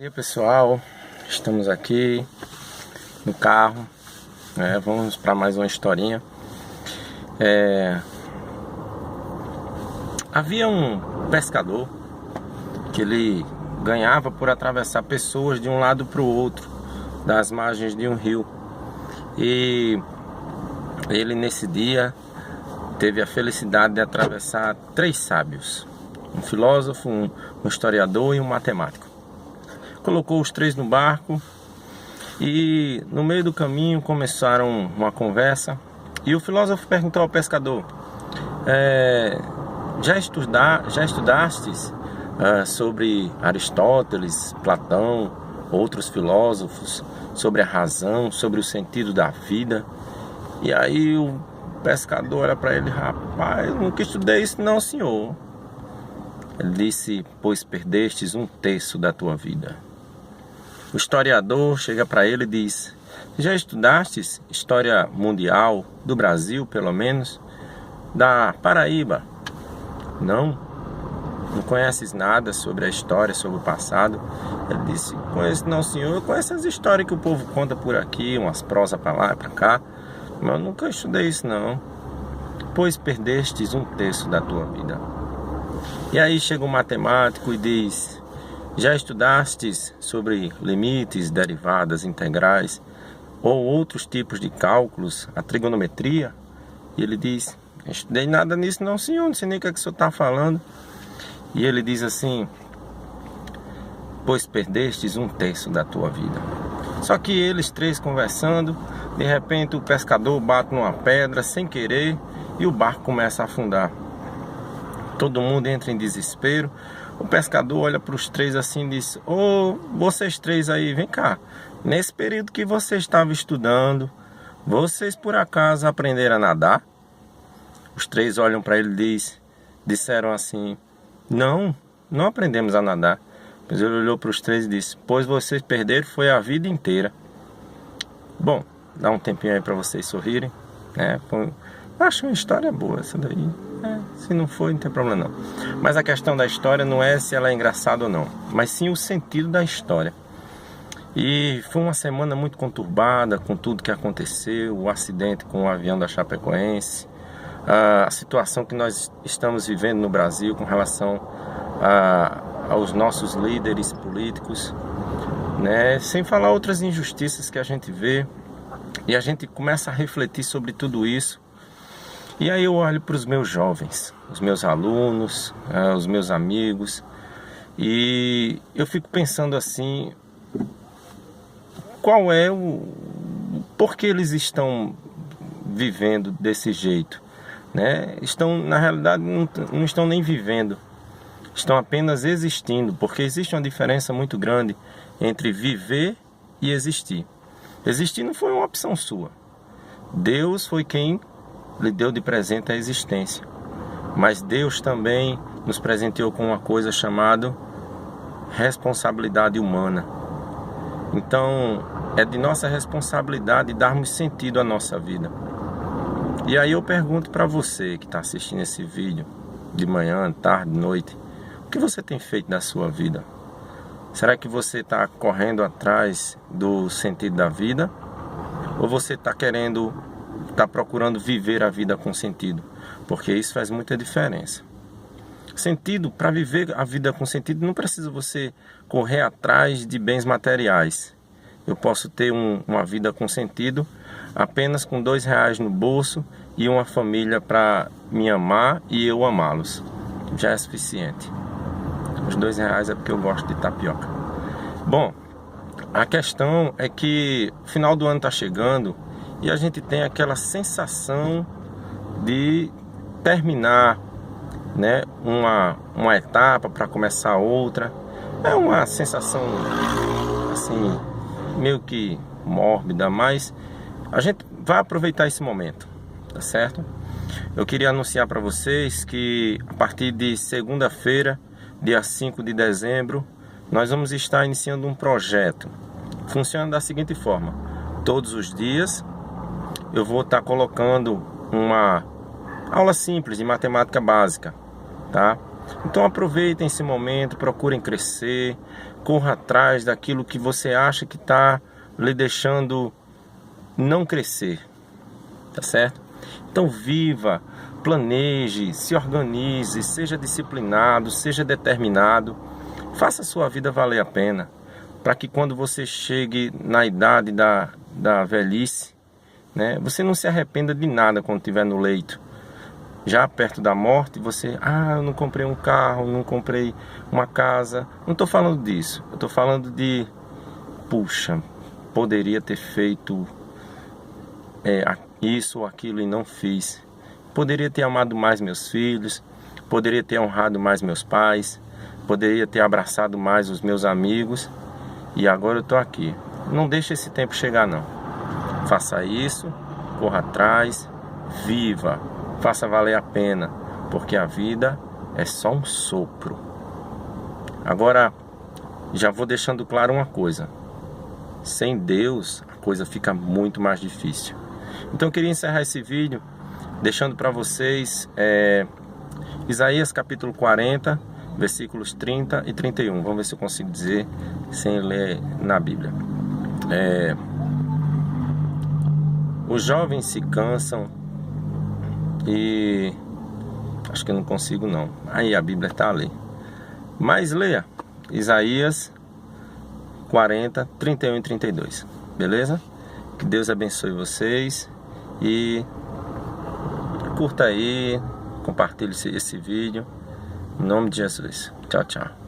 E aí, pessoal, estamos aqui no carro, vamos para mais uma historinha. Havia um pescador que ele ganhava por atravessar pessoas de um lado para o outro das margens de um rio, e ele nesse dia teve a felicidade de atravessar 3 sábios, um filósofo, um historiador e um matemático. Colocou os 3 no barco e no meio do caminho começaram uma conversa. E o filósofo perguntou ao pescador: já estudastes sobre Aristóteles, Platão, outros filósofos, sobre a razão, sobre o sentido da vida? E aí o pescador olha para ele: rapaz, eu nunca estudei isso não, senhor. Ele disse: pois perdestes 1/3 da tua vida. O historiador chega para ele e diz: já estudastes história mundial, do Brasil pelo menos, da Paraíba? Não conheces nada sobre a história, sobre o passado? Ele disse: conheço não, senhor. Eu conheço as histórias que o povo conta por aqui, umas prosas para lá e para cá, mas eu nunca estudei isso não. Pois perdestes 1/3 da tua vida. E aí chega um matemático e diz: já estudastes sobre limites, derivadas, integrais ou outros tipos de cálculos, a trigonometria? E ele diz: não estudei nada nisso não, senhor, não sei nem o que é que o senhor está falando. E ele diz assim: pois perdestes 1/3 da tua vida. Só que eles 3 conversando, de repente o pescador bate numa pedra sem querer e o barco começa a afundar. Todo mundo entra em desespero. O pescador olha para os 3 assim e diz: vocês 3 aí, vem cá. Nesse período que vocês estavam estudando, vocês por acaso aprenderam a nadar? Os 3 olham para ele e disseram assim: não aprendemos a nadar. Mas ele olhou para os 3 e disse: pois vocês perderam foi a vida inteira. Bom, dá um tempinho aí para vocês sorrirem, né? Acho uma história boa essa daí. Se não for, não tem problema não. Mas a questão da história não é se ela é engraçada ou não, mas sim o sentido da história. E foi uma semana muito conturbada com tudo que aconteceu, o acidente com o avião da Chapecoense, a situação que nós estamos vivendo no Brasil com relação aos nossos líderes políticos, né? Sem falar outras injustiças que a gente vê, e a gente começa a refletir sobre tudo isso. E aí eu olho para os meus jovens, os meus alunos, os meus amigos, e eu fico pensando assim: qual é por que eles estão vivendo desse jeito, né? Na realidade não estão nem vivendo, estão apenas existindo, porque existe uma diferença muito grande entre viver e existir. Existir não foi uma opção sua. Deus foi quem lhe deu de presente a existência, mas Deus também nos presenteou com uma coisa chamada responsabilidade humana. Então é de nossa responsabilidade darmos sentido à nossa vida. E aí eu pergunto para você que está assistindo esse vídeo de manhã, tarde, noite: o que você tem feito da sua vida? Será que você está correndo atrás do sentido da vida? Ou você está procurando viver a vida com sentido? Porque isso faz muita diferença. Sentido, para viver a vida com sentido, não precisa você correr atrás de bens materiais. Eu posso ter uma vida com sentido apenas com R$2 no bolso e uma família para me amar e eu amá-los. Já é suficiente. Os R$2 é porque eu gosto de tapioca. Bom, a questão é que o final do ano está chegando e a gente tem aquela sensação de terminar, né, uma etapa para começar outra. É uma sensação assim, meio que mórbida, mas a gente vai aproveitar esse momento, tá certo? Eu queria anunciar para vocês que a partir de segunda-feira, dia 5 de dezembro, nós vamos estar iniciando um projeto. Funciona da seguinte forma: todos os dias eu vou estar colocando uma aula simples de matemática básica, tá? Então aproveitem esse momento, procurem crescer, corra atrás daquilo que você acha que está lhe deixando não crescer, tá certo? Então viva, planeje, se organize, seja disciplinado, seja determinado, faça a sua vida valer a pena, para que quando você chegue na idade da velhice, né, você não se arrependa de nada quando estiver no leito. Já perto da morte, você, eu não comprei um carro, não comprei uma casa. Não estou falando disso, eu estou falando de, puxa, poderia ter feito isso ou aquilo e não fiz. Poderia ter amado mais meus filhos, poderia ter honrado mais meus pais, poderia ter abraçado mais os meus amigos, e agora eu estou aqui. Não deixe esse tempo chegar não. Faça isso, corra atrás, viva, faça valer a pena, porque a vida é só um sopro. Agora, já vou deixando claro uma coisa: sem Deus a coisa fica muito mais difícil. Então eu queria encerrar esse vídeo deixando para vocês Isaías capítulo 40, versículos 30 e 31. Vamos ver se eu consigo dizer sem ler na Bíblia. Os jovens se cansam e... acho que eu não consigo não. Aí a Bíblia está ali. Mas leia Isaías 40, 31 e 32. Beleza? Que Deus abençoe vocês. E curta aí, compartilhe esse vídeo. Em nome de Jesus. Tchau, tchau.